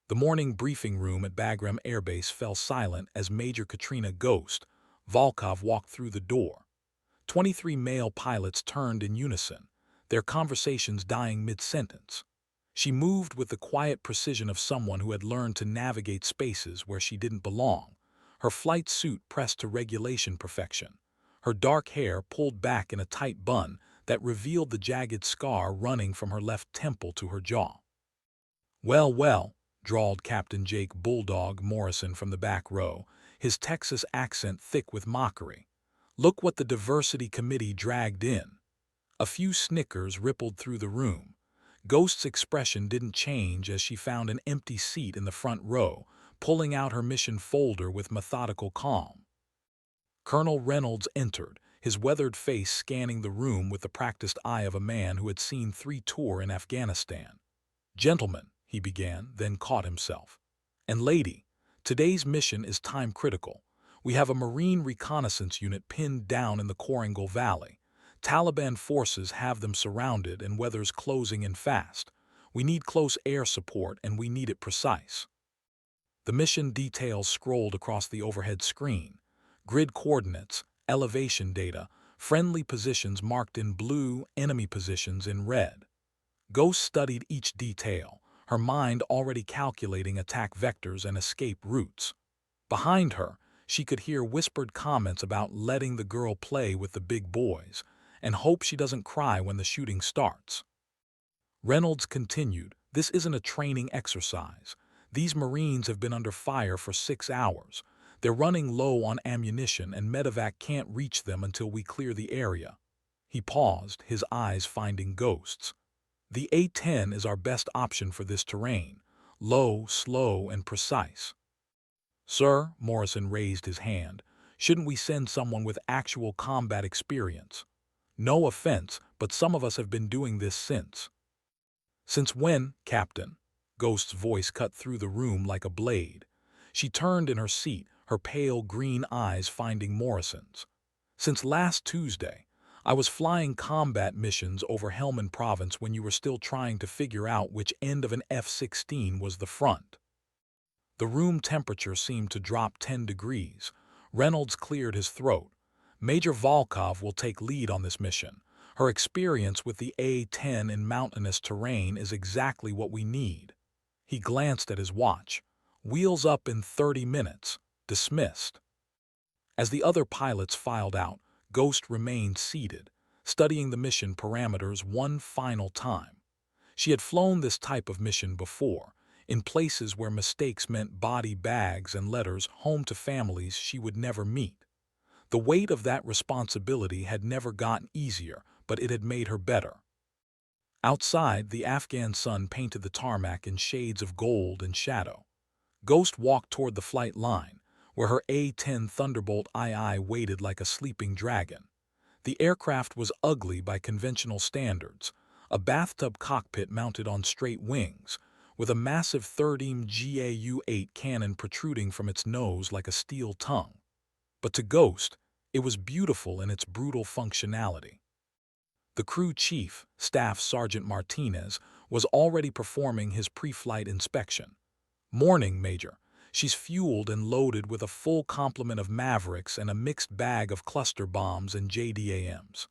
The morning briefing room at Bagram Air Base fell silent as Major Katrina Ghost, Volkov walked through the door. 23 male pilots turned in unison, their conversations dying mid-sentence. She moved with the quiet precision of someone who had learned to navigate spaces where she didn't belong, her flight suit pressed to regulation perfection, her dark hair pulled back in a tight bun that revealed the jagged scar running from her left temple to her jaw. "Well, well," drawled Captain Jake Bulldog Morrison from the back row, his Texas accent thick with mockery. "Look what the diversity committee dragged in." A few snickers rippled through the room. Ghost's expression didn't change as she found an empty seat in the front row, pulling out her mission folder with methodical calm. Colonel Reynolds entered, his weathered face scanning the room with the practiced eye of a man who had seen 3 tours in Afghanistan. "Gentlemen," he began, then caught himself. "And lady, today's mission is time-critical. We have a Marine reconnaissance unit pinned down in the Korangal Valley. Taliban forces have them surrounded and weather's closing in fast. We need close air support and we need it precise." The mission details scrolled across the overhead screen. Grid coordinates, elevation data, friendly positions marked in blue, enemy positions in red. Ghost studied each detail, her mind already calculating attack vectors and escape routes. Behind her, she could hear whispered comments about letting the girl play with the big boys, and hope she doesn't cry when the shooting starts. Reynolds continued, "This isn't a training exercise. These Marines have been under fire for 6 hours. They're running low on ammunition and medevac can't reach them until we clear the area." He paused, his eyes finding Ghost's. "The A-10 is our best option for this terrain. Low, slow, and precise." "Sir," Morrison raised his hand, "shouldn't we send someone with actual combat experience? No offense, but some of us have been doing this since." "Since when, Captain?" Ghost's voice cut through the room like a blade. She turned in her seat, her pale green eyes finding Morrison's. "Since last Tuesday. I was flying combat missions over Helmand Province when you were still trying to figure out which end of an F-16 was the front." The room temperature seemed to drop 10 degrees. Reynolds cleared his throat. "Major Volkov will take lead on this mission. Her experience with the A-10 in mountainous terrain is exactly what we need." He glanced at his watch. "Wheels up in 30 minutes. Dismissed." As the other pilots filed out, Ghost remained seated, studying the mission parameters one final time. She had flown this type of mission before, in places where mistakes meant body bags and letters home to families she would never meet. The weight of that responsibility had never gotten easier, but it had made her better. Outside, the Afghan sun painted the tarmac in shades of gold and shadow. Ghost walked toward the flight line, where her A-10 Thunderbolt II waited like a sleeping dragon. The aircraft was ugly by conventional standards, a bathtub cockpit mounted on straight wings, with a massive 30mm GAU-8 cannon protruding from its nose like a steel tongue. But to Ghost, it was beautiful in its brutal functionality. The crew chief, Staff Sergeant Martinez, was already performing his pre-flight inspection. "Morning, Major. She's fueled and loaded with a full complement of Mavericks and a mixed bag of cluster bombs and JDAMs."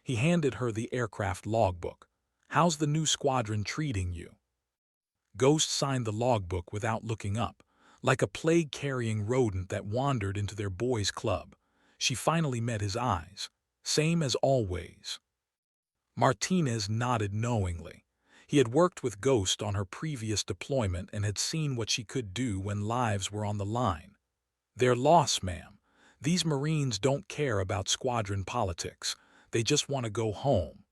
He handed her the aircraft logbook. "How's the new squadron treating you?" Ghost signed the logbook without looking up, like a plague-carrying rodent that wandered into their boys' club. She finally met his eyes. "Same as always." Martinez nodded knowingly. He had worked with Ghost on her previous deployment and had seen what she could do when lives were on the line. "Their loss, ma'am. These Marines don't care about squadron politics. They just want to go home."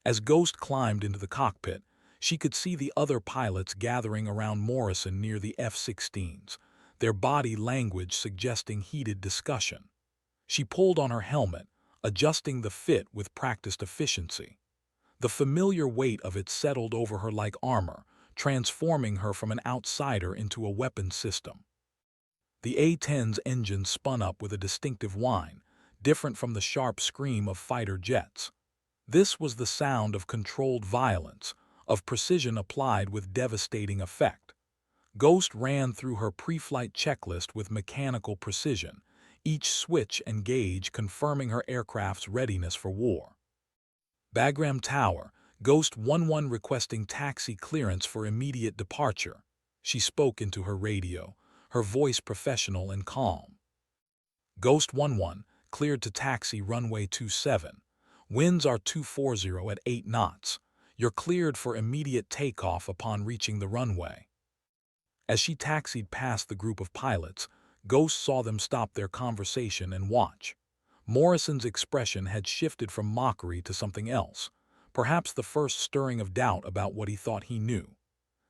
As Ghost climbed into the cockpit, she could see the other pilots gathering around Morrison near the F-16s, their body language suggesting heated discussion. She pulled on her helmet, adjusting the fit with practiced efficiency. The familiar weight of it settled over her like armor, transforming her from an outsider into a weapons system. The A-10's engine spun up with a distinctive whine, different from the sharp scream of fighter jets. This was the sound of controlled violence, of precision applied with devastating effect. Ghost ran through her pre-flight checklist with mechanical precision, each switch and gauge confirming her aircraft's readiness for war. Bagram Tower, Ghost 11 requesting taxi clearance for immediate departure. She spoke into her radio, her voice professional and calm. Ghost 11, cleared to taxi runway 27. Winds are 240 at 8 knots. You're cleared for immediate takeoff upon reaching the runway. As she taxied past the group of pilots, Ghost saw them stop their conversation and watch. Morrison's expression had shifted from mockery to something else, perhaps the first stirring of doubt about what he thought he knew.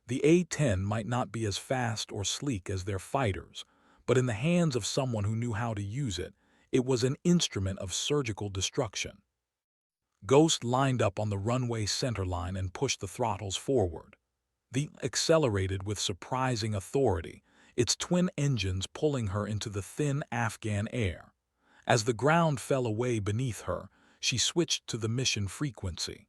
The A-10 might not be as fast or sleek as their fighters, but in the hands of someone who knew how to use it, it was an instrument of surgical destruction. Ghost lined up on the runway centerline and pushed the throttles forward. The accelerated with surprising authority, its twin engines pulling her into the thin Afghan air. As the ground fell away beneath her, she switched to the mission frequency.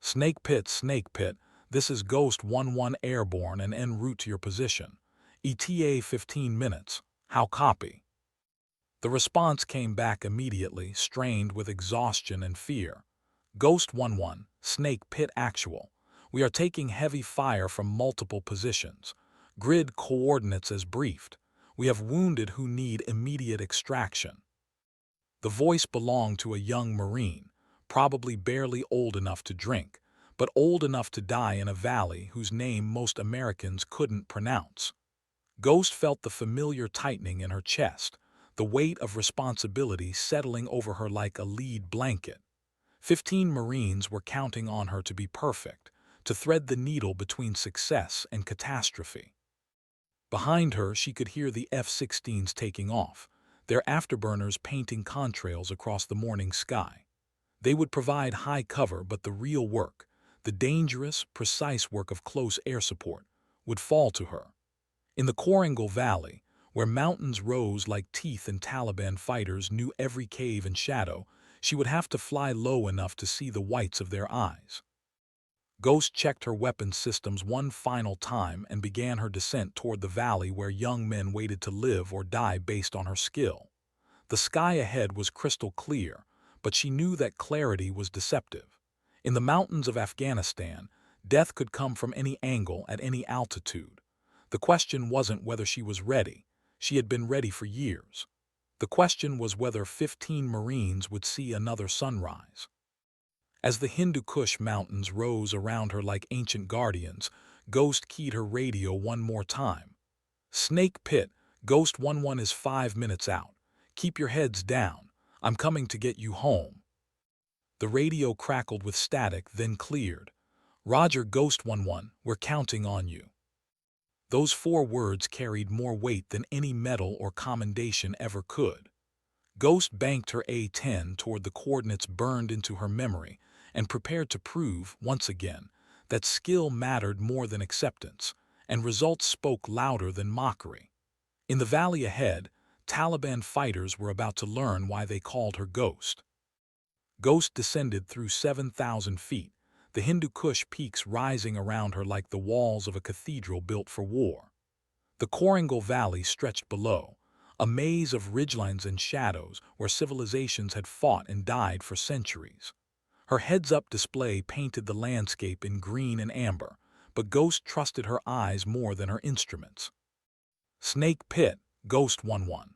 Snake Pit, this is Ghost 11 airborne and en route to your position. ETA 15 minutes. How copy? The response came back immediately, strained with exhaustion and fear. Ghost 11, Snake Pit actual. We are taking heavy fire from multiple positions. Grid coordinates as briefed. We have wounded who need immediate extraction. The voice belonged to a young Marine, probably barely old enough to drink, but old enough to die in a valley whose name most Americans couldn't pronounce. Ghost felt the familiar tightening in her chest, the weight of responsibility settling over her like a lead blanket. 15 Marines were counting on her to be perfect, to thread the needle between success and catastrophe. Behind her, she could hear the F-16s taking off, their afterburners painting contrails across the morning sky. They would provide high cover, but the real work, the dangerous, precise work of close air support, would fall to her. In the Korangal Valley, where mountains rose like teeth and Taliban fighters knew every cave and shadow, she would have to fly low enough to see the whites of their eyes. Ghost checked her weapons systems one final time and began her descent toward the valley where young men waited to live or die based on her skill. The sky ahead was crystal clear, but she knew that clarity was deceptive. In the mountains of Afghanistan, death could come from any angle at any altitude. The question wasn't whether she was ready. She had been ready for years. The question was whether 15 Marines would see another sunrise. As the Hindu Kush mountains rose around her like ancient guardians, Ghost keyed her radio one more time. Snake Pit, Ghost 11 is 5 minutes out. Keep your heads down. I'm coming to get you home. The radio crackled with static, then cleared. Roger, Ghost 11, we're counting on you. Those 4 words carried more weight than any medal or commendation ever could. Ghost banked her A-10 toward the coordinates burned into her memory and prepared to prove, once again, that skill mattered more than acceptance, and results spoke louder than mockery. In the valley ahead, Taliban fighters were about to learn why they called her Ghost. Ghost descended through 7,000 feet, the Hindu Kush peaks rising around her like the walls of a cathedral built for war. The Korangal Valley stretched below, a maze of ridgelines and shadows where civilizations had fought and died for centuries. Her heads-up display painted the landscape in green and amber, but Ghost trusted her eyes more than her instruments. Snake Pit, Ghost 11.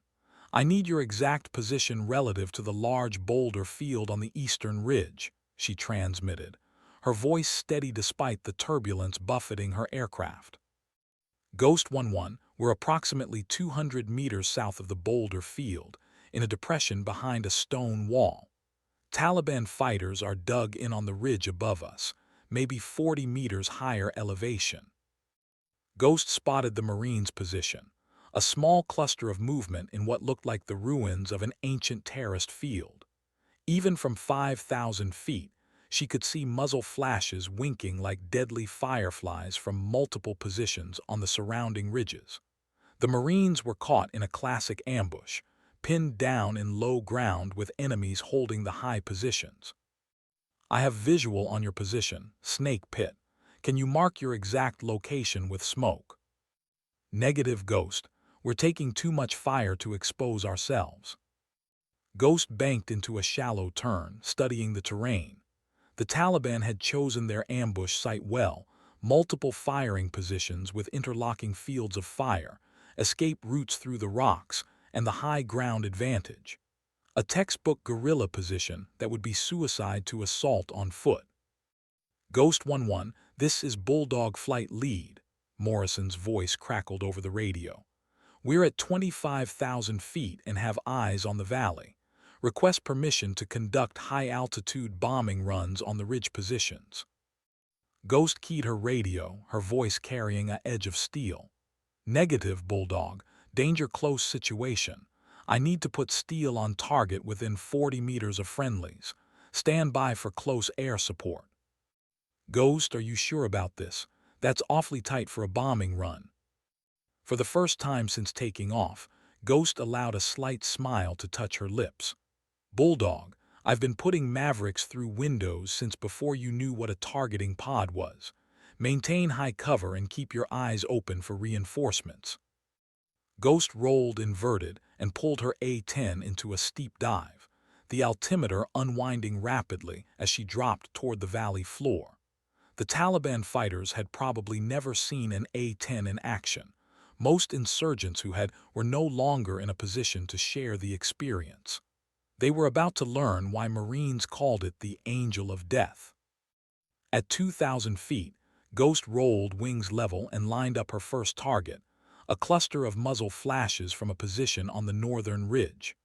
I need your exact position relative to the large boulder field on the eastern ridge, she transmitted, her voice steady despite the turbulence buffeting her aircraft. Ghost 11, we're approximately 200 meters south of the boulder field, in a depression behind a stone wall. Taliban fighters are dug in on the ridge above us, maybe 40 meters higher elevation. Ghost spotted the Marines' position, a small cluster of movement in what looked like the ruins of an ancient terraced field. Even from 5,000 feet, she could see muzzle flashes winking like deadly fireflies from multiple positions on the surrounding ridges. The Marines were caught in a classic ambush, pinned down in low ground with enemies holding the high positions. I have visual on your position, Snake Pit. Can you mark your exact location with smoke? Negative, Ghost. We're taking too much fire to expose ourselves. Ghost banked into a shallow turn, studying the terrain. The Taliban had chosen their ambush site well, multiple firing positions with interlocking fields of fire, escape routes through the rocks, and the high ground advantage. A textbook guerrilla position that would be suicide to assault on foot. Ghost 1-1, this is Bulldog Flight Lead. Morrison's voice crackled over the radio. We're at 25,000 feet and have eyes on the valley. Request permission to conduct high-altitude bombing runs on the ridge positions. Ghost keyed her radio, her voice carrying an edge of steel. Negative, Bulldog. Danger close situation. I need to put steel on target within 40 meters of friendlies. Stand by for close air support. Ghost, are you sure about this? That's awfully tight for a bombing run. For the first time since taking off, Ghost allowed a slight smile to touch her lips. Bulldog, I've been putting Mavericks through windows since before you knew what a targeting pod was. Maintain high cover and keep your eyes open for reinforcements. Ghost rolled inverted and pulled her A-10 into a steep dive, the altimeter unwinding rapidly as she dropped toward the valley floor. The Taliban fighters had probably never seen an A-10 in action. Most insurgents were no longer in a position to share the experience. They were about to learn why Marines called it the Angel of Death. At 2,000 feet, Ghost rolled wings level and lined up her first target, a cluster of muzzle flashes from a position on the northern ridge.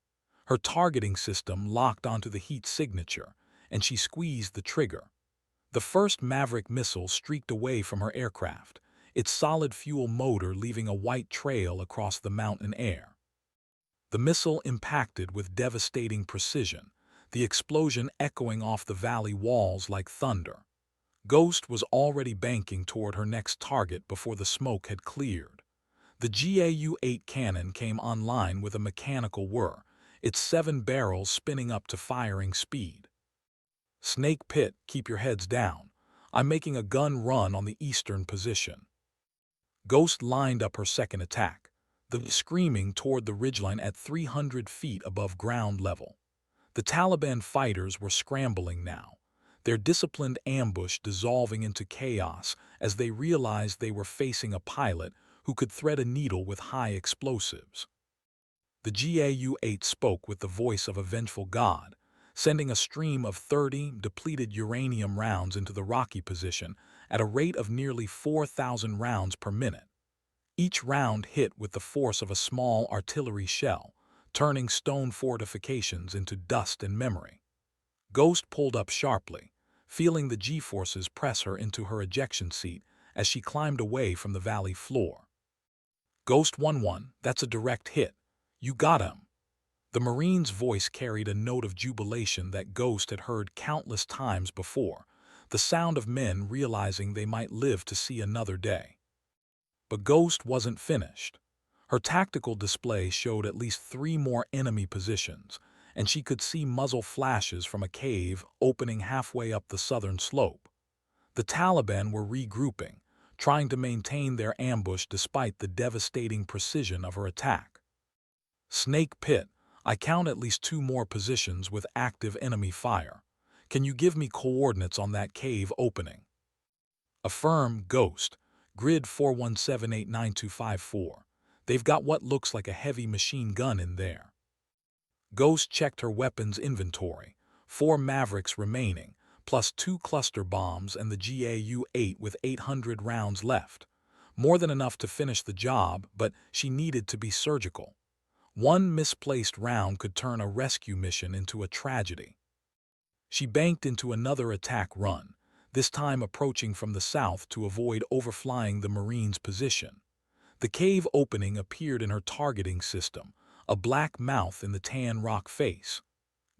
Her targeting system locked onto the heat signature, and she squeezed the trigger. The first Maverick missile streaked away from her aircraft, its solid fuel motor leaving a white trail across the mountain air. The missile impacted with devastating precision, the explosion echoing off the valley walls like thunder. Ghost was already banking toward her next target before the smoke had cleared. The GAU-8 cannon came online with a mechanical whir, its 7 barrels spinning up to firing speed. Snake Pit, keep your heads down. I'm making a gun run on the eastern position. Ghost lined up her second attack, screaming toward the ridgeline at 300 feet above ground level. The Taliban fighters were scrambling now, their disciplined ambush dissolving into chaos as they realized they were facing a pilot who could thread a needle with high explosives. The GAU-8 spoke with the voice of a vengeful god, sending a stream of 30 depleted uranium rounds into the rocky position at a rate of nearly 4,000 rounds per minute. Each round hit with the force of a small artillery shell, turning stone fortifications into dust and memory. Ghost pulled up sharply, feeling the G-forces press her into her ejection seat as she climbed away from the valley floor. Ghost 1-1, that's a direct hit. You got him. The Marine's voice carried a note of jubilation that Ghost had heard countless times before, the sound of men realizing they might live to see another day. But Ghost wasn't finished. Her tactical display showed at least 3 more enemy positions, and she could see muzzle flashes from a cave opening halfway up the southern slope. The Taliban were regrouping, trying to maintain their ambush despite the devastating precision of her attack. Snake Pit, I count at least 2 more positions with active enemy fire. Can you give me coordinates on that cave opening? Affirm, Ghost. Grid 4178924. They've got what looks like a heavy machine gun in there. Ghost checked her weapons inventory. 4 Mavericks remaining, plus 2 cluster bombs and the GAU-8 with 800 rounds left. More than enough to finish the job, but she needed to be surgical. 1 misplaced round could turn a rescue mission into a tragedy. She banked into another attack run, this time approaching from the south to avoid overflying the Marine's position. The cave opening appeared in her targeting system, a black mouth in the tan rock face.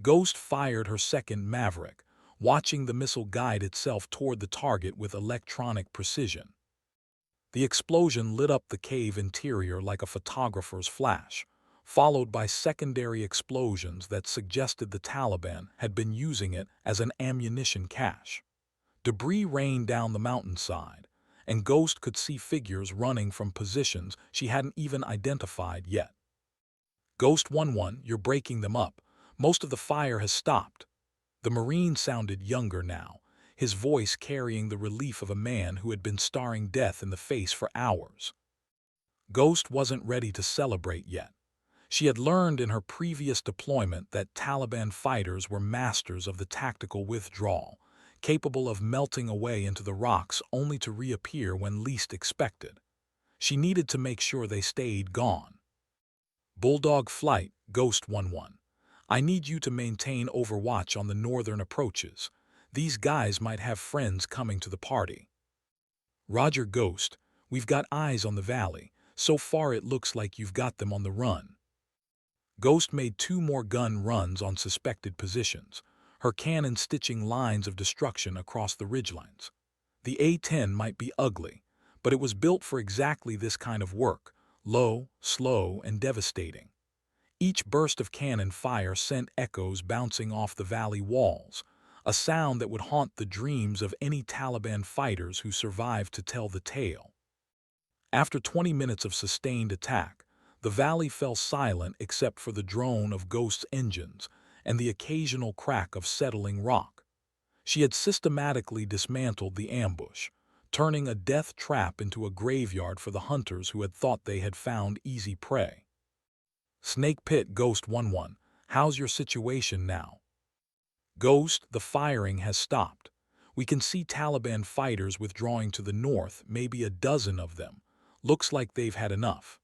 Ghost fired her second Maverick, watching the missile guide itself toward the target with electronic precision. The explosion lit up the cave interior like a photographer's flash, followed by secondary explosions that suggested the Taliban had been using it as an ammunition cache. Debris rained down the mountainside, and Ghost could see figures running from positions she hadn't even identified yet. Ghost 1-1, you're breaking them up. Most of the fire has stopped. The Marine sounded younger now, his voice carrying the relief of a man who had been staring death in the face for hours. Ghost wasn't ready to celebrate yet. She had learned in her previous deployment that Taliban fighters were masters of the tactical withdrawal, capable of melting away into the rocks only to reappear when least expected. She needed to make sure they stayed gone. Bulldog Flight, Ghost 1-1. I need you to maintain overwatch on the northern approaches. These guys might have friends coming to the party. Roger Ghost, we've got eyes on the valley. So far it looks like you've got them on the run. Ghost made 2 more gun runs on suspected positions, her cannon stitching lines of destruction across the ridgelines. The A-10 might be ugly, but it was built for exactly this kind of work, low, slow, and devastating. Each burst of cannon fire sent echoes bouncing off the valley walls, a sound that would haunt the dreams of any Taliban fighters who survived to tell the tale. After 20 minutes of sustained attack, the valley fell silent except for the drone of Ghost's engines and the occasional crack of settling rock. She had systematically dismantled the ambush, turning a death trap into a graveyard for the hunters who had thought they had found easy prey. Snake Pit, Ghost 1-1, how's your situation now? Ghost, the firing has stopped. We can see Taliban fighters withdrawing to the north, maybe a dozen of them. Looks like they've had enough.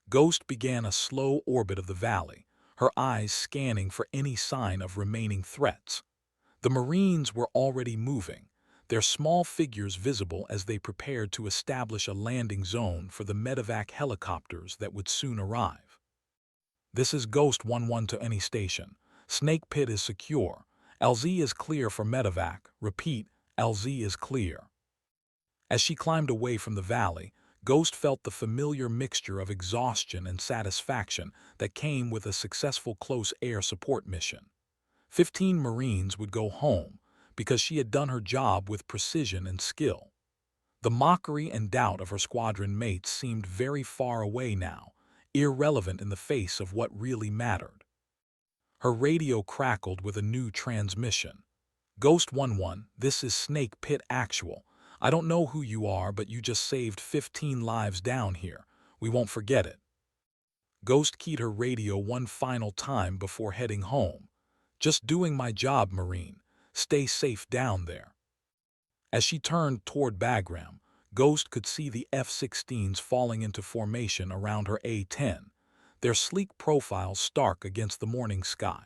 Ghost began a slow orbit of the valley, her eyes scanning for any sign of remaining threats. The Marines were already moving, their small figures visible as they prepared to establish a landing zone for the medevac helicopters that would soon arrive. This is Ghost 1-1 to any station. Snake Pit is secure. LZ is clear for medevac. Repeat, LZ is clear. As she climbed away from the valley, Ghost felt the familiar mixture of exhaustion and satisfaction that came with a successful close air support mission. 15 Marines would go home because she had done her job with precision and skill. The mockery and doubt of her squadron mates seemed very far away now, irrelevant in the face of what really mattered. Her radio crackled with a new transmission. Ghost 1-1, this is Snake Pit Actual. I don't know who you are, but you just saved 15 lives down here. We won't forget it. Ghost keyed her radio one final time before heading home. Just doing my job, Marine. Stay safe down there. As she turned toward Bagram, Ghost could see the F-16s falling into formation around her A-10, their sleek profiles stark against the morning sky.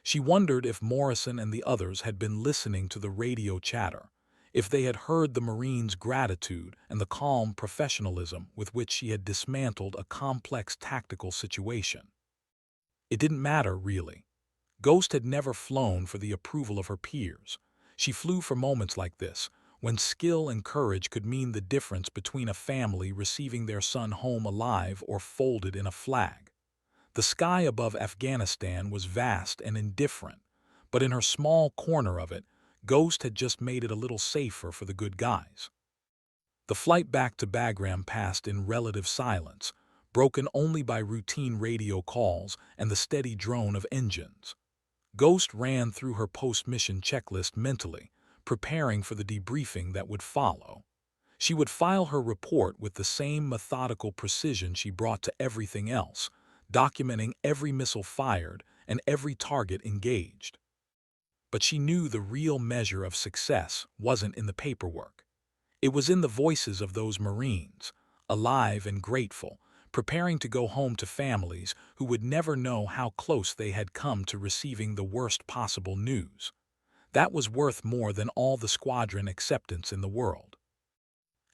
She wondered if Morrison and the others had been listening to the radio chatter, if they had heard the Marine's gratitude and the calm professionalism with which she had dismantled a complex tactical situation. It didn't matter, really. Ghost had never flown for the approval of her peers. She flew for moments like this, when skill and courage could mean the difference between a family receiving their son home alive or folded in a flag. The sky above Afghanistan was vast and indifferent, but in her small corner of it, Ghost had just made it a little safer for the good guys. The flight back to Bagram passed in relative silence, broken only by routine radio calls and the steady drone of engines. Ghost ran through her post-mission checklist mentally, preparing for the debriefing that would follow. She would file her report with the same methodical precision she brought to everything else, documenting every missile fired and every target engaged. But she knew the real measure of success wasn't in the paperwork. It was in the voices of those Marines, alive and grateful, preparing to go home to families who would never know how close they had come to receiving the worst possible news. That was worth more than all the squadron acceptance in the world.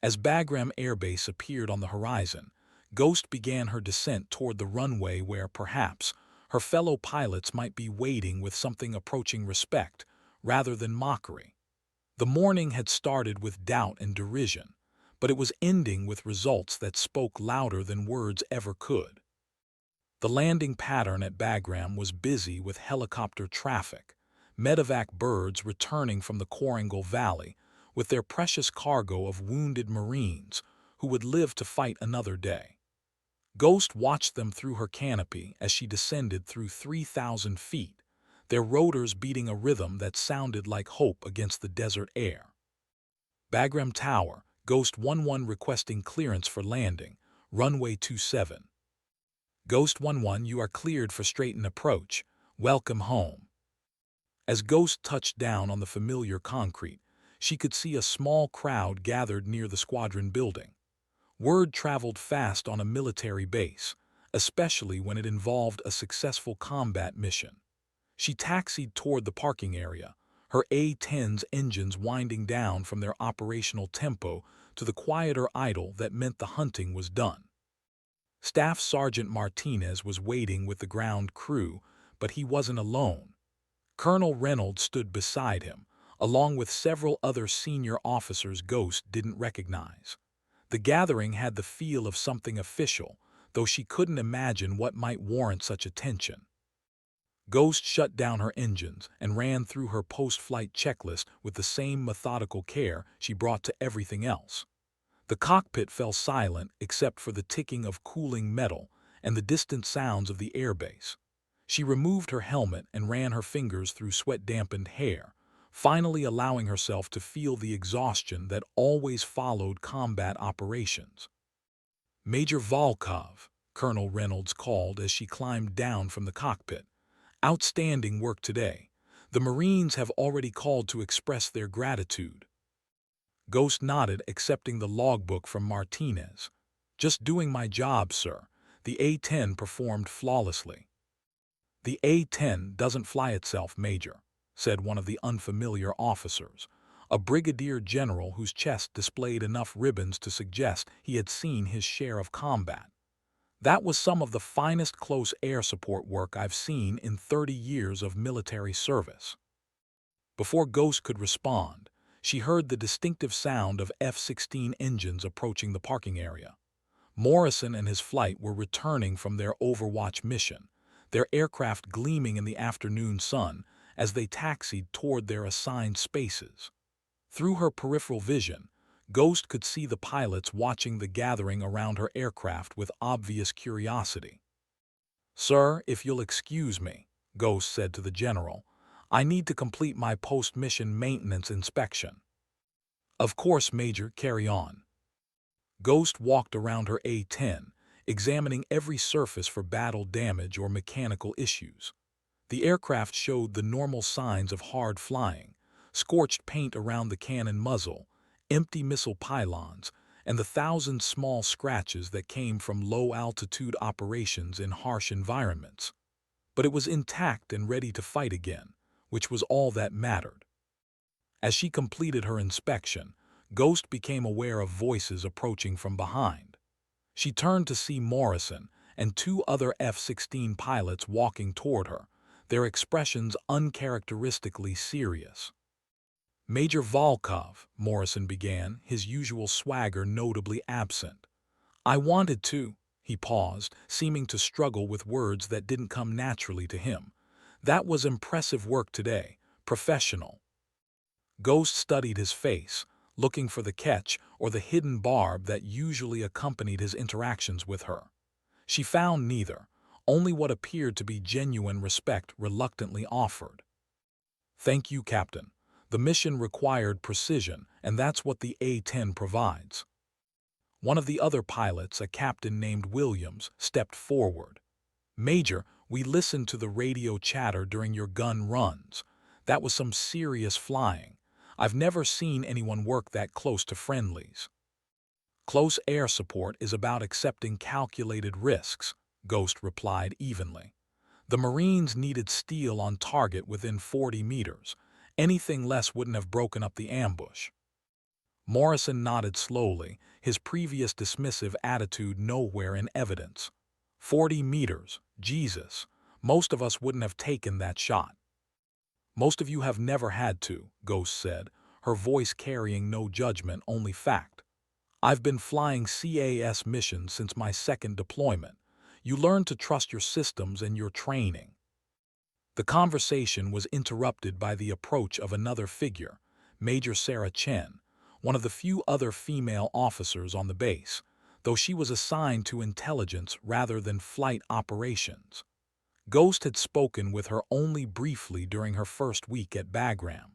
As Bagram Air Base appeared on the horizon, Ghost began her descent toward the runway where, perhaps, her fellow pilots might be waiting with something approaching respect rather than mockery. The morning had started with doubt and derision, but it was ending with results that spoke louder than words ever could. The landing pattern at Bagram was busy with helicopter traffic, medevac birds returning from the Korangal Valley, with their precious cargo of wounded Marines who would live to fight another day. Ghost watched them through her canopy as she descended through 3,000 feet, their rotors beating a rhythm that sounded like hope against the desert air. Bagram Tower, Ghost 11 requesting clearance for landing, runway 27. Ghost 11, you are cleared for straighten approach. Welcome home. As Ghost touched down on the familiar concrete, she could see a small crowd gathered near the squadron building. Word traveled fast on a military base, especially when it involved a successful combat mission. She taxied toward the parking area, her A-10's engines winding down from their operational tempo to the quieter idle that meant the hunting was done. Staff Sergeant Martinez was waiting with the ground crew, but he wasn't alone. Colonel Reynolds stood beside him, along with several other senior officers Ghost didn't recognize. The gathering had the feel of something official, though she couldn't imagine what might warrant such attention. Ghost shut down her engines and ran through her post-flight checklist with the same methodical care she brought to everything else. The cockpit fell silent except for the ticking of cooling metal and the distant sounds of the airbase. She removed her helmet and ran her fingers through sweat-dampened hair, finally allowing herself to feel the exhaustion that always followed combat operations. Major Volkov, Colonel Reynolds called as she climbed down from the cockpit. Outstanding work today. The Marines have already called to express their gratitude. Ghost nodded, accepting the logbook from Martinez. Just doing my job, sir. The A-10 performed flawlessly. The A-10 doesn't fly itself, Major, said one of the unfamiliar officers, a brigadier general whose chest displayed enough ribbons to suggest he had seen his share of combat. That was some of the finest close air support work I've seen in 30 years of military service. Before Ghost could respond, she heard the distinctive sound of F-16 engines approaching the parking area. Morrison and his flight were returning from their Overwatch mission, their aircraft gleaming in the afternoon sun as they taxied toward their assigned spaces. Through her peripheral vision, Ghost could see the pilots watching the gathering around her aircraft with obvious curiosity. "Sir, if you'll excuse me," Ghost said to the general, "I need to complete my post-mission maintenance inspection." "Of course, Major, carry on." Ghost walked around her A-10, examining every surface for battle damage or mechanical issues. The aircraft showed the normal signs of hard flying: scorched paint around the cannon muzzle, empty missile pylons, and the thousand small scratches that came from low-altitude operations in harsh environments. But it was intact and ready to fight again, which was all that mattered. As she completed her inspection, Ghost became aware of voices approaching from behind. She turned to see Morrison and two other F-16 pilots walking toward her, their expressions uncharacteristically serious. "Major Volkov," Morrison began, his usual swagger notably absent. "I wanted to—" He paused, seeming to struggle with words that didn't come naturally to him. "That was impressive work today, professional." Ghost studied his face, looking for the catch or the hidden barb that usually accompanied his interactions with her. She found neither, only what appeared to be genuine respect reluctantly offered. "Thank you, Captain. The mission required precision, and that's what the A-10 provides." One of the other pilots, a captain named Williams, stepped forward. "Major, we listened to the radio chatter during your gun runs. That was some serious flying. I've never seen anyone work that close to friendlies." "Close air support is about accepting calculated risks," Ghost replied evenly. "The Marines needed steel on target within 40 meters. Anything less wouldn't have broken up the ambush." Morrison nodded slowly, his previous dismissive attitude nowhere in evidence. 40 meters, Jesus. Most of us wouldn't have taken that shot. "Most of you have never had to," Ghost said, her voice carrying no judgment, only fact. "I've been flying CAS missions since my second deployment. You learn to trust your systems and your training." The conversation was interrupted by the approach of another figure, Major Sarah Chen, one of the few other female officers on the base, though she was assigned to intelligence rather than flight operations. Ghost had spoken with her only briefly during her first week at Bagram.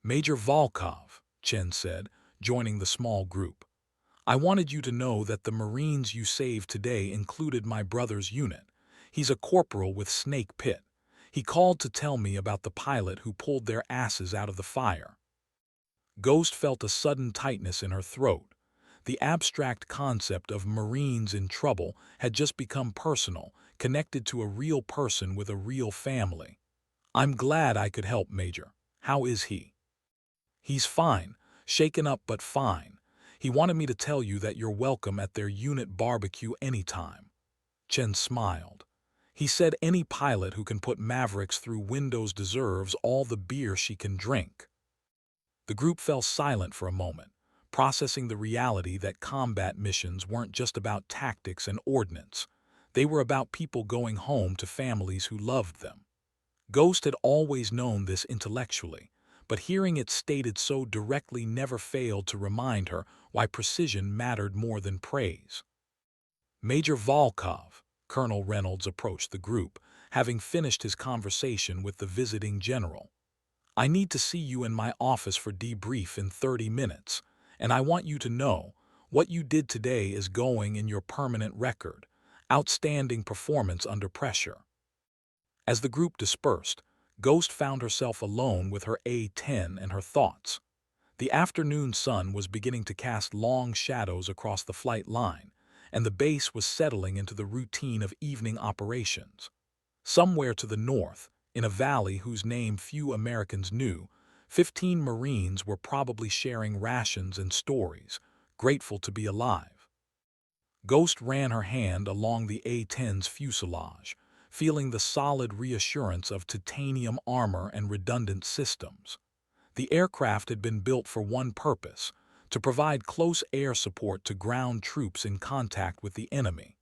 "Major Volkov," Chen said, joining the small group. "I wanted you to know that the Marines you saved today included my brother's unit. He's a corporal with Snake Pit. He called to tell me about the pilot who pulled their asses out of the fire." Ghost felt a sudden tightness in her throat. The abstract concept of Marines in trouble had just become personal, connected to a real person with a real family. "I'm glad I could help, Major. How is he?" "He's fine, shaken up but fine. He wanted me to tell you that you're welcome at their unit barbecue anytime." Chen smiled. "He said any pilot who can put Mavericks through windows deserves all the beer she can drink." The group fell silent for a moment, processing the reality that combat missions weren't just about tactics and ordnance. They were about people going home to families who loved them. Ghost had always known this intellectually, but hearing it stated so directly never failed to remind her why precision mattered more than praise. "Major Volkov," Colonel Reynolds approached the group, having finished his conversation with the visiting general. "I need to see you in my office for debrief in 30 minutes, and I want you to know what you did today is going in your permanent record. Outstanding performance under pressure." As the group dispersed, Ghost found herself alone with her A-10 and her thoughts. The afternoon sun was beginning to cast long shadows across the flight line, and the base was settling into the routine of evening operations. Somewhere to the north, in a valley whose name few Americans knew, 15 Marines were probably sharing rations and stories, grateful to be alive. Ghost ran her hand along the A-10's fuselage, feeling the solid reassurance of titanium armor and redundant systems. The aircraft had been built for one purpose: to provide close air support to ground troops in contact with the enemy.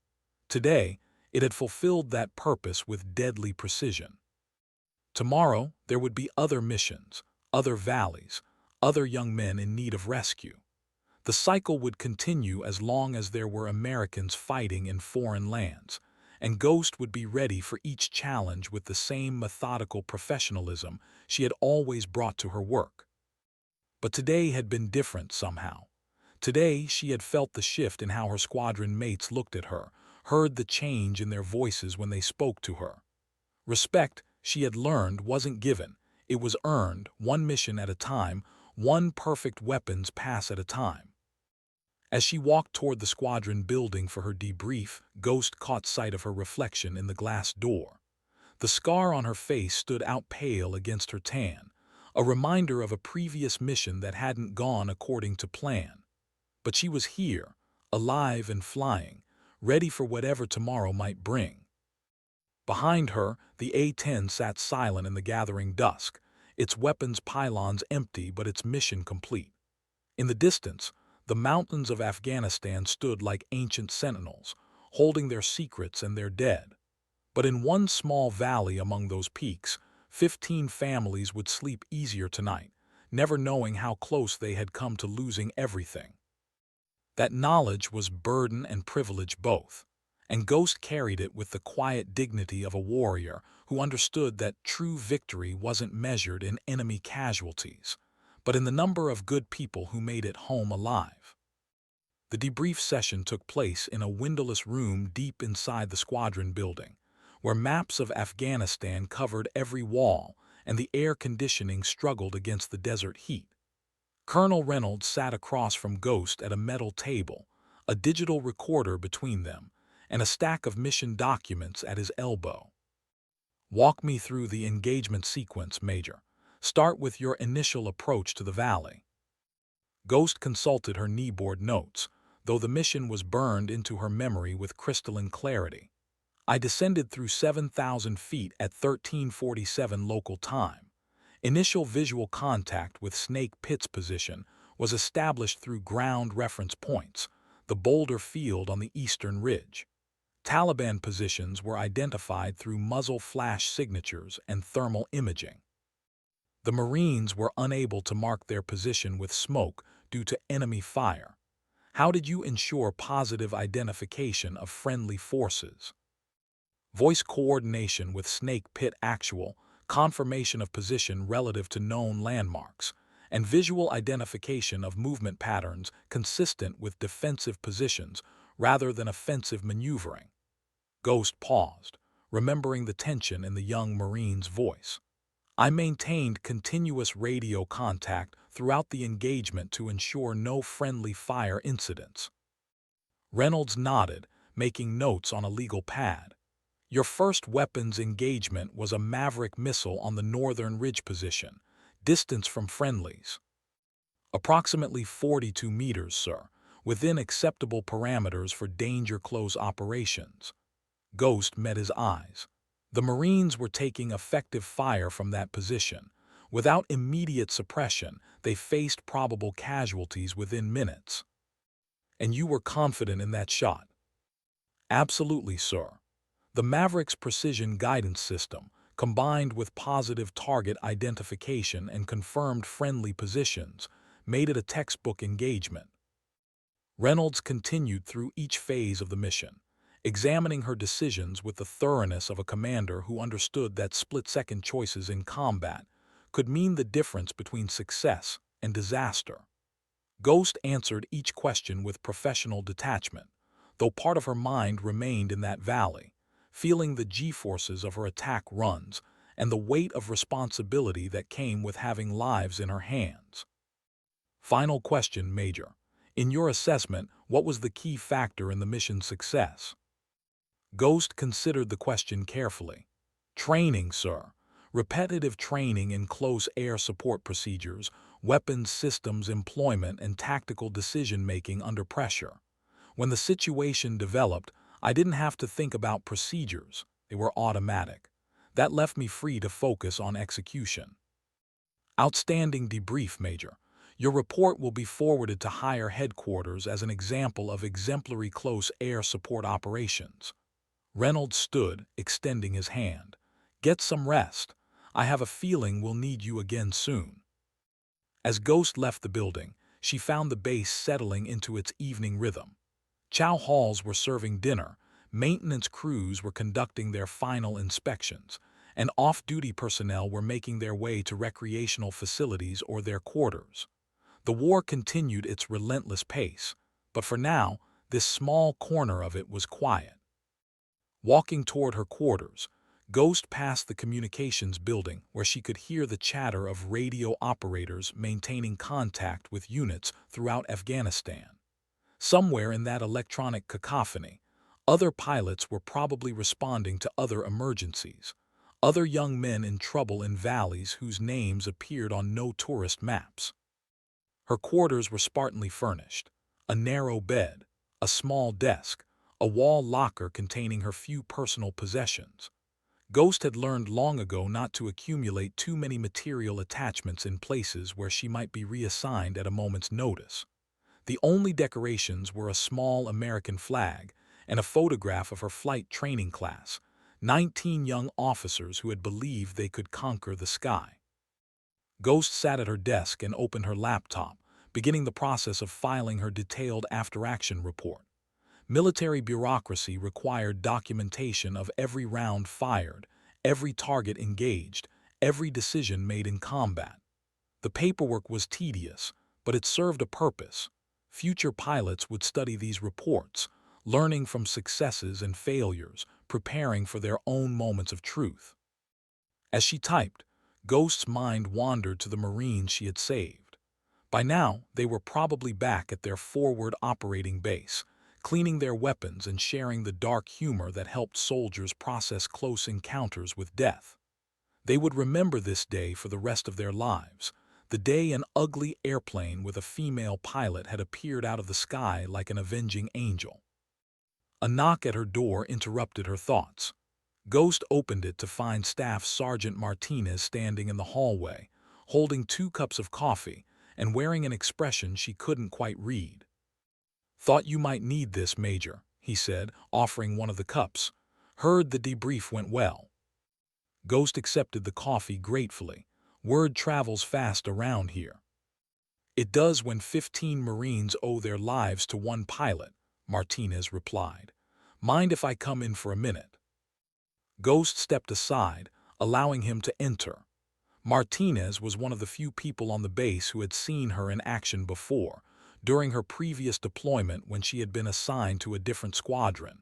Today, it had fulfilled that purpose with deadly precision. Tomorrow, there would be other missions, other valleys, other young men in need of rescue. The cycle would continue as long as there were Americans fighting in foreign lands, and Ghost would be ready for each challenge with the same methodical professionalism she had always brought to her work. But today had been different somehow. Today, she had felt the shift in how her squadron mates looked at her, heard the change in their voices when they spoke to her. Respect, she had learned, wasn't given. It was earned, one mission at a time, one perfect weapons pass at a time. As she walked toward the squadron building for her debrief, Ghost caught sight of her reflection in the glass door. The scar on her face stood out pale against her tan, a reminder of a previous mission that hadn't gone according to plan. But she was here, alive and flying, ready for whatever tomorrow might bring. Behind her, the A-10 sat silent in the gathering dusk, its weapons pylons empty but its mission complete. In the distance, the mountains of Afghanistan stood like ancient sentinels, holding their secrets and their dead. But in one small valley among those peaks, 15 families would sleep easier tonight, never knowing how close they had come to losing everything. That knowledge was burden and privilege both, and Ghost carried it with the quiet dignity of a warrior who understood that true victory wasn't measured in enemy casualties, but in the number of good people who made it home alive. The debrief session took place in a windowless room deep inside the squadron building, where maps of Afghanistan covered every wall and the air conditioning struggled against the desert heat. Colonel Reynolds sat across from Ghost at a metal table, a digital recorder between them, and a stack of mission documents at his elbow. "Walk me through the engagement sequence, Major. Start with your initial approach to the valley." Ghost consulted her kneeboard notes, though the mission was burned into her memory with crystalline clarity. "I descended through 7,000 feet at 1347 local time. Initial visual contact with Snake Pit's position was established through ground reference points, the boulder field on the eastern ridge. Taliban positions were identified through muzzle flash signatures and thermal imaging. The Marines were unable to mark their position with smoke due to enemy fire. How did you ensure positive identification of friendly forces? Voice coordination with snake pit actual, confirmation of position relative to known landmarks, and visual identification of movement patterns consistent with defensive positions rather than offensive maneuvering. Ghost paused, remembering the tension in the young Marine's voice. I maintained continuous radio contact throughout the engagement to ensure no friendly fire incidents. Reynolds nodded, making notes on a legal pad. Your first weapons engagement was a Maverick missile on the northern ridge position, distance from friendlies. Approximately 42 meters, sir, within acceptable parameters for danger-close operations. Ghost met his eyes. The Marines were taking effective fire from that position. Without immediate suppression, they faced probable casualties within minutes. And you were confident in that shot? Absolutely, sir. The Maverick's precision guidance system, combined with positive target identification and confirmed friendly positions, made it a textbook engagement. Reynolds continued through each phase of the mission, examining her decisions with the thoroughness of a commander who understood that split-second choices in combat could mean the difference between success and disaster. Ghost answered each question with professional detachment, though part of her mind remained in that valley, feeling the G-forces of her attack runs and the weight of responsibility that came with having lives in her hands. Final question, Major. In your assessment, what was the key factor in the mission's success? Ghost considered the question carefully. Training, sir. Repetitive training in close air support procedures, weapons systems employment, and tactical decision-making under pressure. When the situation developed, I didn't have to think about procedures. They were automatic. That left me free to focus on execution. Outstanding debrief, Major. Your report will be forwarded to higher headquarters as an example of exemplary close air support operations. Reynolds stood, extending his hand. Get some rest. I have a feeling we'll need you again soon. As Ghost left the building, she found the base settling into its evening rhythm. Chow halls were serving dinner, maintenance crews were conducting their final inspections, and off-duty personnel were making their way to recreational facilities or their quarters. The war continued its relentless pace, but for now, this small corner of it was quiet. Walking toward her quarters, Ghost passed the communications building where she could hear the chatter of radio operators maintaining contact with units throughout Afghanistan. Somewhere in that electronic cacophony, other pilots were probably responding to other emergencies, other young men in trouble in valleys whose names appeared on no tourist maps. Her quarters were spartanly furnished, a narrow bed, a small desk, a wall locker containing her few personal possessions. Ghost had learned long ago not to accumulate too many material attachments in places where she might be reassigned at a moment's notice. The only decorations were a small American flag and a photograph of her flight training class, 19 young officers who had believed they could conquer the sky. Ghost sat at her desk and opened her laptop, beginning the process of filing her detailed after-action report. Military bureaucracy required documentation of every round fired, every target engaged, every decision made in combat. The paperwork was tedious, but it served a purpose. Future pilots would study these reports, learning from successes and failures, preparing for their own moments of truth. As she typed, Ghost's mind wandered to the Marines she had saved. By now, they were probably back at their forward operating base, cleaning their weapons and sharing the dark humor that helped soldiers process close encounters with death. They would remember this day for the rest of their lives, the day an ugly airplane with a female pilot had appeared out of the sky like an avenging angel. A knock at her door interrupted her thoughts. Ghost opened it to find Staff Sergeant Martinez standing in the hallway, holding 2 cups of coffee and wearing an expression she couldn't quite read. "Thought you might need this, Major," he said, offering one of the cups. "Heard the debrief went well." Ghost accepted the coffee gratefully. Word travels fast around here. It does when 15 Marines owe their lives to one pilot, Martinez replied. Mind if I come in for a minute? Ghost stepped aside, allowing him to enter. Martinez was one of the few people on the base who had seen her in action before, during her previous deployment when she had been assigned to a different squadron.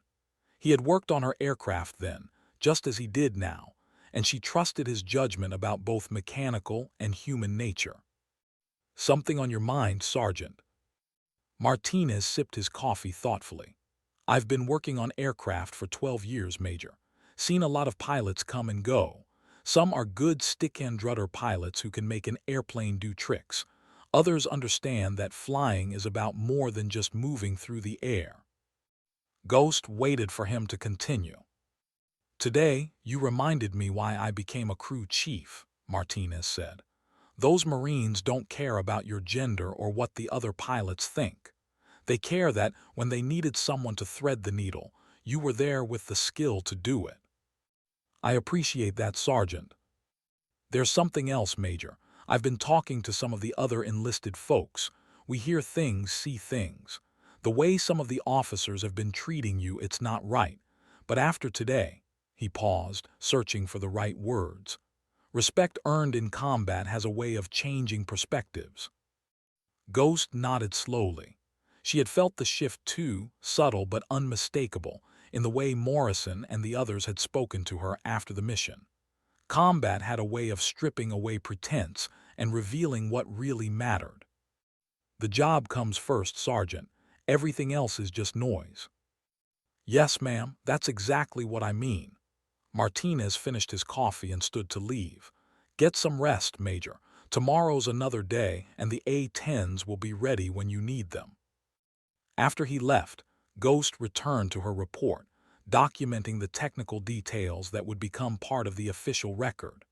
He had worked on her aircraft then, just as he did now, and she trusted his judgment about both mechanical and human nature. Something on your mind, Sergeant? Martinez sipped his coffee thoughtfully. I've been working on aircraft for 12 years, Major. Seen a lot of pilots come and go. Some are good stick-and-rudder pilots who can make an airplane do tricks. Others understand that flying is about more than just moving through the air. Ghost waited for him to continue. Today, you reminded me why I became a crew chief, Martinez said. Those Marines don't care about your gender or what the other pilots think. They care that when they needed someone to thread the needle, you were there with the skill to do it. I appreciate that, Sergeant. There's something else, Major. I've been talking to some of the other enlisted folks. We hear things, see things. The way some of the officers have been treating you, it's not right. But after today, he paused, searching for the right words. Respect earned in combat has a way of changing perspectives. Ghost nodded slowly. She had felt the shift too, subtle but unmistakable, in the way Morrison and the others had spoken to her after the mission. Combat had a way of stripping away pretense and revealing what really mattered. The job comes first, Sergeant. Everything else is just noise. Yes, ma'am, that's exactly what I mean. Martinez finished his coffee and stood to leave. Get some rest, Major. Tomorrow's another day, and the A-10s will be ready when you need them. After he left, Ghost returned to her report, documenting the technical details that would become part of the official record.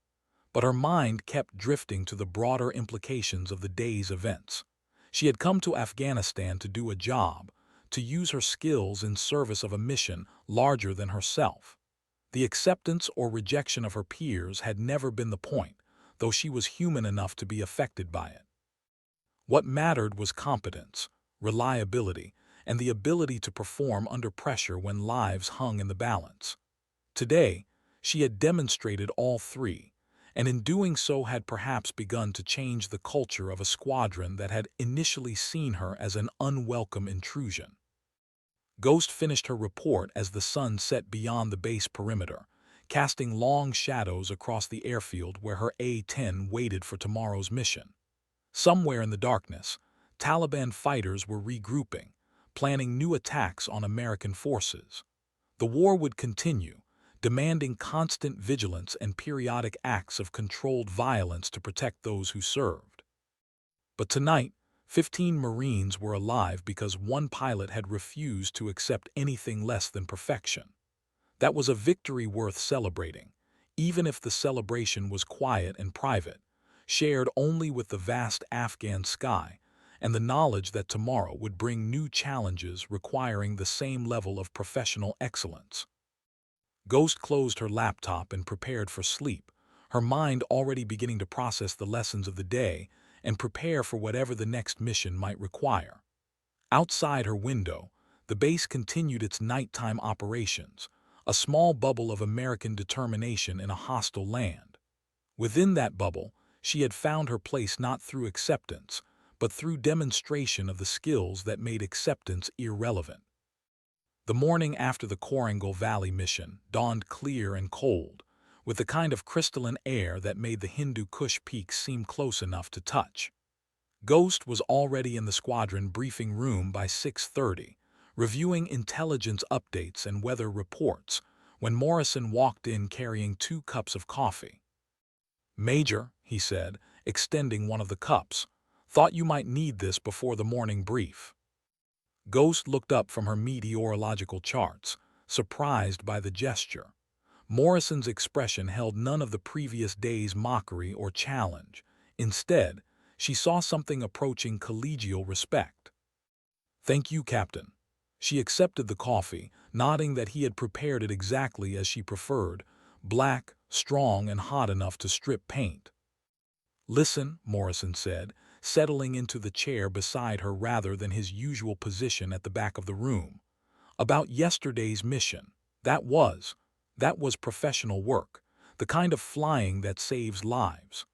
But her mind kept drifting to the broader implications of the day's events. She had come to Afghanistan to do a job, to use her skills in service of a mission larger than herself. The acceptance or rejection of her peers had never been the point, though she was human enough to be affected by it. What mattered was competence, reliability, and the ability to perform under pressure when lives hung in the balance. Today, she had demonstrated all three, and in doing so had perhaps begun to change the culture of a squadron that had initially seen her as an unwelcome intrusion. Ghost finished her report as the sun set beyond the base perimeter, casting long shadows across the airfield where her A-10 waited for tomorrow's mission. Somewhere in the darkness, Taliban fighters were regrouping, planning new attacks on American forces. The war would continue, demanding constant vigilance and periodic acts of controlled violence to protect those who served. But tonight, 15 Marines were alive because one pilot had refused to accept anything less than perfection. That was a victory worth celebrating, even if the celebration was quiet and private, shared only with the vast Afghan sky and the knowledge that tomorrow would bring new challenges requiring the same level of professional excellence. Ghost closed her laptop and prepared for sleep, her mind already beginning to process the lessons of the day and prepare for whatever the next mission might require. Outside her window, the base continued its nighttime operations, a small bubble of American determination in a hostile land. Within that bubble, she had found her place not through acceptance, but through demonstration of the skills that made acceptance irrelevant. The morning after the Korangal Valley mission dawned clear and cold, with the kind of crystalline air that made the Hindu Kush peaks seem close enough to touch. Ghost was already in the squadron briefing room by 6:30, reviewing intelligence updates and weather reports, when Morrison walked in carrying 2 cups of coffee. "Major," he said, extending one of the cups, "thought you might need this before the morning brief." Ghost looked up from her meteorological charts, surprised by the gesture. Morrison's expression held none of the previous day's mockery or challenge. Instead, she saw something approaching collegial respect. "Thank you, Captain." She accepted the coffee, nodding that he had prepared it exactly as she preferred, black, strong, and hot enough to strip paint. "Listen," Morrison said, settling into the chair beside her rather than his usual position at the back of the room. About yesterday's mission. That was. That was professional work, the kind of flying that saves lives.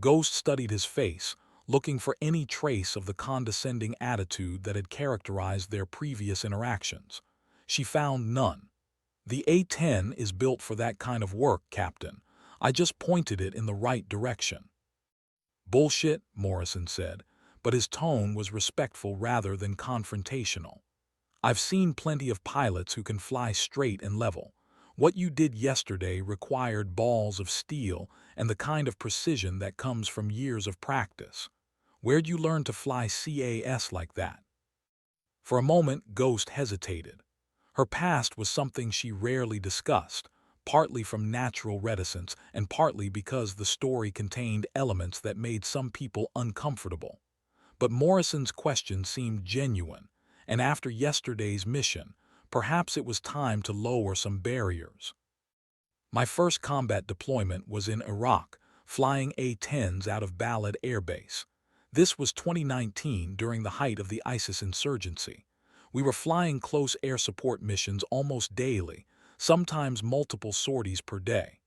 Ghost studied his face, looking for any trace of the condescending attitude that had characterized their previous interactions. She found none. The A-10 is built for that kind of work, Captain. I just pointed it in the right direction. Bullshit, Morrison said, but his tone was respectful rather than confrontational. I've seen plenty of pilots who can fly straight and level. What you did yesterday required balls of steel and the kind of precision that comes from years of practice. Where'd you learn to fly CAS like that? For a moment, Ghost hesitated. Her past was something she rarely discussed, partly from natural reticence and partly because the story contained elements that made some people uncomfortable. But Morrison's question seemed genuine, and after yesterday's mission, perhaps it was time to lower some barriers. My first combat deployment was in Iraq, flying A-10s out of Balad Air Base. This was 2019 during the height of the ISIS insurgency. We were flying close air support missions almost daily, sometimes multiple sorties per day.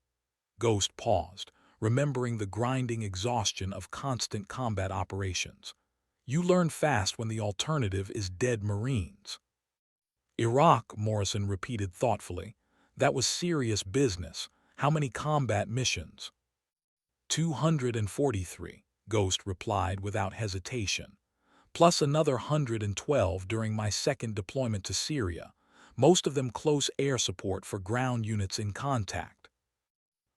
Ghost paused, remembering the grinding exhaustion of constant combat operations. You learn fast when the alternative is dead Marines. Iraq, Morrison repeated thoughtfully. That was serious business. How many combat missions? 243, Ghost replied without hesitation. Plus another 112 during my second deployment to Syria, most of them close air support for ground units in contact.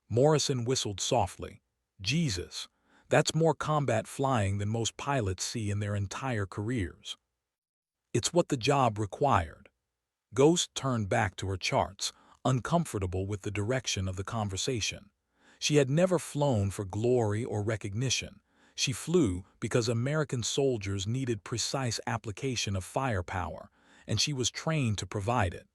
Morrison whistled softly. Jesus, that's more combat flying than most pilots see in their entire careers. It's what the job required. Ghost turned back to her charts, uncomfortable with the direction of the conversation. She had never flown for glory or recognition. She flew because American soldiers needed precise application of firepower, and she was trained to provide it.